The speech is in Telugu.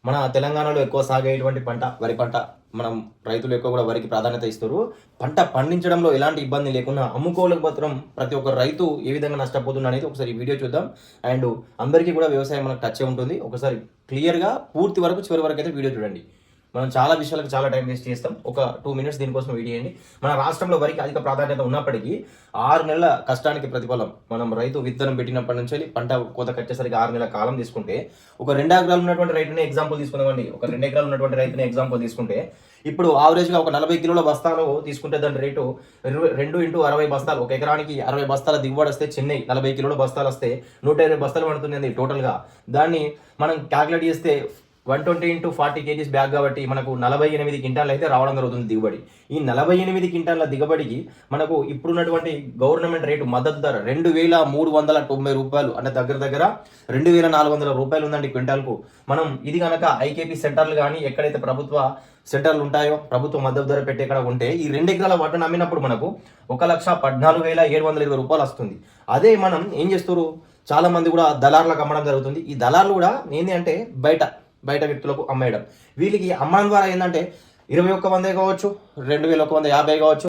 మన తెలంగాణలో ఎక్కువ సాగేటువంటి పంట వరి పంట. మనం రైతులు ఎక్కువ కూడా వరికి ప్రాధాన్యత ఇస్తారు. పంట పండించడంలో ఎలాంటి ఇబ్బంది లేకుండా అమ్ముకోలకు మాత్రం ప్రతి ఒక్క రైతు ఏ విధంగా నష్టపోతుంది అనేది ఒకసారి ఈ వీడియో చూద్దాం. అండ్ అందరికీ కూడా వ్యవసాయం మనకు టచ్ ఉంటుంది. ఒకసారి క్లియర్గా పూర్తి వరకు చివరి వరకు అయితే వీడియో చూడండి. మనం చాలా విషయాలకు చాలా టైం వేస్ట్ చేస్తాం. ఒక 2 minutes దీనికోసం వీడియో చేయండి. మన రాష్ట్రంలో వరికి అధిక ప్రాధాన్యత ఉన్నప్పటికీ 6 నెలల కష్టానికి ప్రతిఫలం. మనం రైతు విత్తనం పెట్టినప్పటి నుంచి పంట కోత కట్టేసరికి 6 నెలల కాలం తీసుకుంటే, ఒక 2 ఎకరాలు ఉన్నటువంటి రైతుని ఎగ్జాంపుల్ తీసుకుందామండి. ఒక 2 ఎకరాలు ఉన్నటువంటి రైతుని ఎగ్జాంపుల్ తీసుకుంటే, ఇప్పుడు ఆవరేజ్గా ఒక 40 కిలోల బస్తాలు తీసుకుంటే దాని రేటు 2 × 60 బస్తాలు. ఒక ఎకరానికి 60 బస్తాల దిగుబడి వస్తే, చెన్నై 40 కిలోల బస్తాలు వస్తే 120 బస్తాలు పడుతుంది టోటల్గా. దాన్ని మనం క్యాలిక్యులేట్ చేస్తే 120 × 40 kgs బ్యాగ్ కాబట్టి మనకు 48 క్వింటాలు అయితే రావడం జరుగుతుంది దిగుబడి. ఈ 48 క్వింటాల దిగుబడికి మనకు ఇప్పుడున్నటువంటి గవర్నమెంట్ రేటు మద్దతు ధర 2390 రూపాయలు, అంటే దగ్గర దగ్గర 2400 రూపాయలు ఉందండి క్వింటాల్కు. మనం ఇది కనుక ఐకేపీ సెంటర్లు కానీ ఎక్కడైతే ప్రభుత్వ సెంటర్లు ఉంటాయో, ప్రభుత్వ మద్దతు ధర పెట్టే ఇక్కడ ఉంటే, ఈ 2 ఎకరాల వడ్డను అమ్మినప్పుడు మనకు 1,14,720 రూపాయలు వస్తుంది. అదే మనం ఏం చేస్తారు, చాలా మంది కూడా దళారులకు అమ్మడం జరుగుతుంది. ఈ దళారులు కూడా ఏంటి అంటే బయట వ్యక్తులకు అమ్మేయడం. వీళ్ళకి అమ్మడం ద్వారా ఏంటంటే 2100 కావచ్చు, 2150 కావచ్చు,